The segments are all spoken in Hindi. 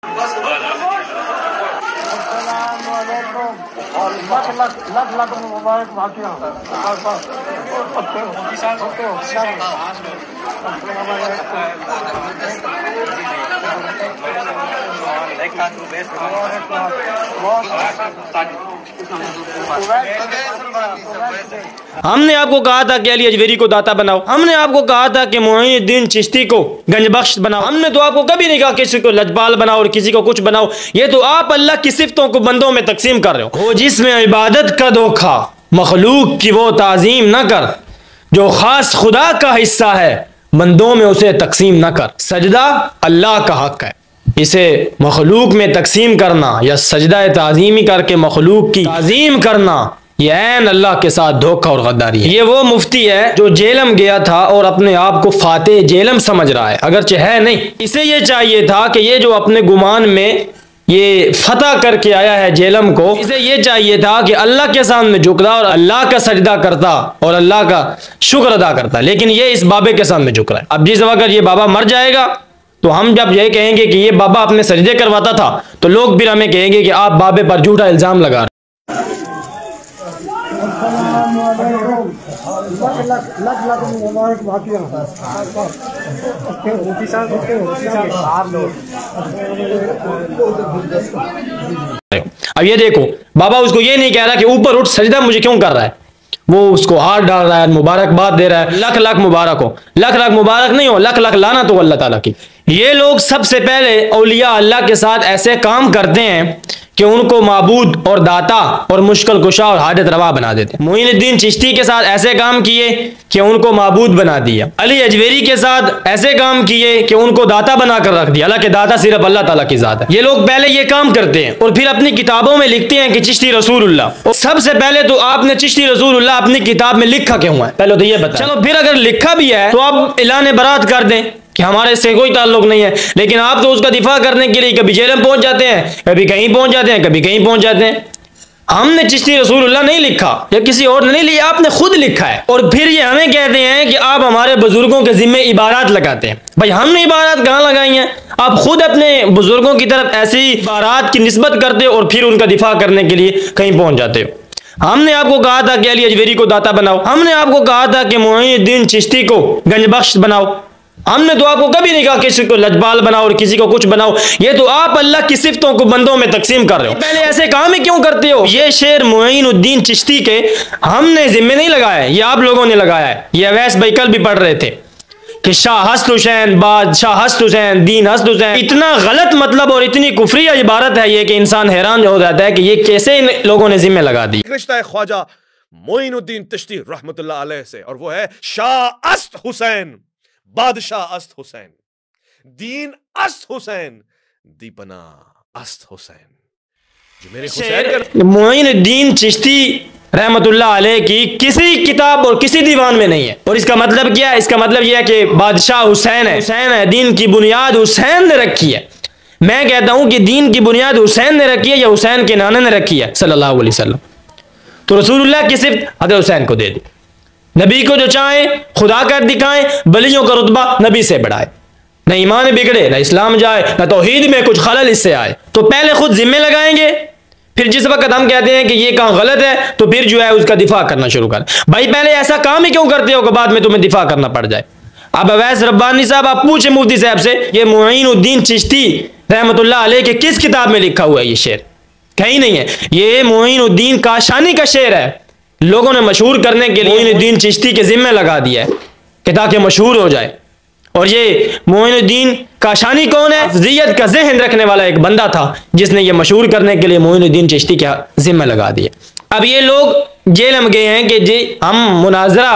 और लख लख मुबारक बाकियां हमने आपको कहा था कि अली अजमेरी को दाता बनाओ, हमने आपको कहा था कि मोइनुद्दीन चिश्ती को गंजबख्श बनाओ, हमने तो आपको कभी नहीं कहा किसी को लजपाल बनाओ और किसी को कुछ बनाओ। ये तो आप अल्लाह की सिफ्तों को बंदों में तकसीम कर रहे हो। जिसमें इबादत का धोखा, मखलूक की वो ताजीम न कर, जो खास खुदा का हिस्सा है बंदों में उसे तकसीम न कर। सजदा अल्लाह का हक है, इसे मखलूक में तकसीम करना या सजदा ताजीमी करके मखलूक की ताजीम करना, ये ऐन अल्लाह के साथ धोखा और गद्दारी है। ये वो मुफ्ती है जो जेलम गया था और अपने आप को फाते जेलम समझ रहा है, अगरचे है नहीं। इसे ये चाहिए था कि ये जो अपने गुमान में ये फतह करके आया है जेलम को, इसे ये चाहिए था कि अल्लाह के सामने झुकता और अल्लाह का सजदा करता और अल्लाह का शुक्र अदा करता, लेकिन ये इस बाबे के सामने झुक रहा है। अब जिस वक्त ये बाबा मर जाएगा तो हम जब ये कहेंगे कि ये बाबा अपने सजदे करवाता था तो लोग फिर हमें कहेंगे कि आप बाबे पर झूठा इल्जाम लगा रहे। अब ये देखो, बाबा उसको ये नहीं कह रहा कि ऊपर उठ सजदा मुझे क्यों कर रहा है, वो उसको हाथ डाल रहा है, मुबारकबाद दे रहा है, लख लख मुबारक हो। लख लख मुबारक नहीं हो, लख लख लाना तो अल्लाह ताला की। ये लोग सबसे पहले औलिया अल्लाह के साथ ऐसे काम करते हैं कि उनको माबूद और दाता और मुश्किल कुशा और हाजत रवा बना देते हैं। मोइनुद्दीन चिश्ती के साथ ऐसे काम किए कि उनको माबूद बना दिया। अली अजमेरी के साथ ऐसे काम किए कि उनको दाता बनाकर रख दिया, हालांकि दाता सिर्फ अल्लाह ताला की जात है। ये लोग पहले ये काम करते हैं और फिर अपनी किताबों में लिखते हैं कि चिश्ती रसूलुल्लाह। सबसे पहले तो आपने चिश्ती रसूलुल्लाह अपनी किताब में लिखा क्यों है, पहले तो ये बता। चलो फिर अगर लिखा भी है तो आप ऐलान बरात कर दें कि हमारे से कोई ताल्लुक नहीं है, लेकिन आप तो उसका दिफा करने के लिए कभी जेल में पहुंच जाते हैं, कभी कहीं पहुंच जाते हैं, कभी कहीं पहुंच जाते हैं। हमने चिश्ती रसूलुल्लाह नहीं लिखा या किसी और ने नहीं लिया, आपने खुद लिखा है। और फिर ये हमें कहते हैं कि आप हमारे बुजुर्गों के जिम्मे इबारत लगाते हैं। भाई हमने इबारत कहाँ लगाई है? आप खुद अपने बुजुर्गों की तरफ ऐसी इबारत की निस्बत करते हो और फिर उनका दिफा करने के लिए कहीं पहुंच जाते हो। हमने आपको कहा था कि अली अजमेरी को दाता बनाओ, हमने आपको कहा था कि मोइनुद्दीन चिश्ती को गंजबख्श बनाओ, हमने तो आपको कभी नहीं कहा किसी को लजपाल बनाओ और किसी को कुछ बनाओ। ये तो आप अल्लाह की सिफ्तों को बंदों में तकसीम कर रहे हो। पहले ऐसे काम ही क्यों करते हो? ये शेर मोइनुद्दीन चिश्ती के हमने जिम्मे नहीं लगाया है, ये आप लोगों ने लगाया है। ये अवैस भाई कल भी पढ़ रहे थे कि शाह हस्त हुसैन, बादशाह हस्त हुसैन, दीन हस्त हुसैन। इतना गलत मतलब और इतनी कुफरिया इबारत है ये कि इंसान हैरान हो जाता है कि ये कैसे इन लोगों ने जिम्मे लगा दी। रिश्ता है ख्वाजा मोइनुद्दीन चिश्ती रहमतुल्लाह अलैह से, और वो है शाह अस्त हुसैन, बादशाह अस्त हुसैन, दीन अस्त हुसैन, दीपना अस्त हुसैन, जो मेरे हुसैन। मोइनुद्दीन चिश्ती रहमतुल्लाह अलैह की किसी किताब और किसी दीवान में नहीं है। और इसका मतलब क्या है? इसका मतलब यह है कि बादशाह हुसैन है, हुसैन है, दीन की बुनियाद हुसैन ने रखी है। मैं कहता हूं कि दीन की बुनियाद हुसैन ने रखी है या हुसैन के नाना ने रखी है सल्लल्लाहु अलैहि वसल्लम। तो रसूलुल्लाह की सिर्फ हज़रत हुसैन को दे दी। नबी को जो चाहे खुदा कर दिखाएं, वलियों का रुतबा नबी से बढ़ाए, न ईमान बिगड़े, न इस्लाम जाए, न तौहीद में कुछ खलल इससे आए। तो पहले खुद जिम्मे लगाएंगे, फिर जिस वक्त हम कहते हैं कि ये काम गलत है तो फिर जो है उसका दिफा करना शुरू कर। भाई पहले ऐसा काम ही क्यों करते हो कि बाद में तुम्हें दिफा करना पड़ जाए? अब अवैस रब्बानी साहब आप पूछे मुफ्ती साहब से, ये मोइनुद्दीन चिश्ती रहमतुल्लाह अलैह के किस किताब में लिखा हुआ है? ये शेर कहीं नहीं है। ये मोइनुद्दीन काशानी का शेर है, लोगों ने मशहूर करने के लिए मोइनुद्दीन चिश्ती के जिम्मे लगा दिया है कि ताकि मशहूर हो जाए। और ये मोइनुद्दीन काशानी कौन है? अफ़ज़लियत का जहन रखने वाला एक बंदा था जिसने ये मशहूर करने के लिए मोइनुद्दीन चिश्ती के जिम्मे लगा दिया। अब ये लोग जेल में गए हैं कि जी हम मुनाजरा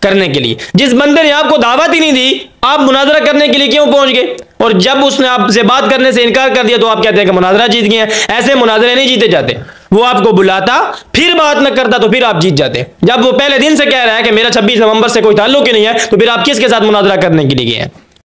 करने के लिए, जिस बंदे ने आपको दावत ही नहीं दी आप मुनाजरा करने के लिए क्यों पहुंच गए? और जब उसने आपसे बात करने से इनकार कर दिया तो आप कहते हैं कि मुनाजरा जीत गए हैं। ऐसे मुनाजरे नहीं जीते जाते। वो आपको बुलाता फिर बात न करता तो फिर आप जीत जाते। जब वो पहले दिन से कह रहा है कि मेरा 26 नवंबर से कोई ताल्लुक ही नहीं है तो फिर आप किसके साथ मुनाजरा करने के लिए गए हैं?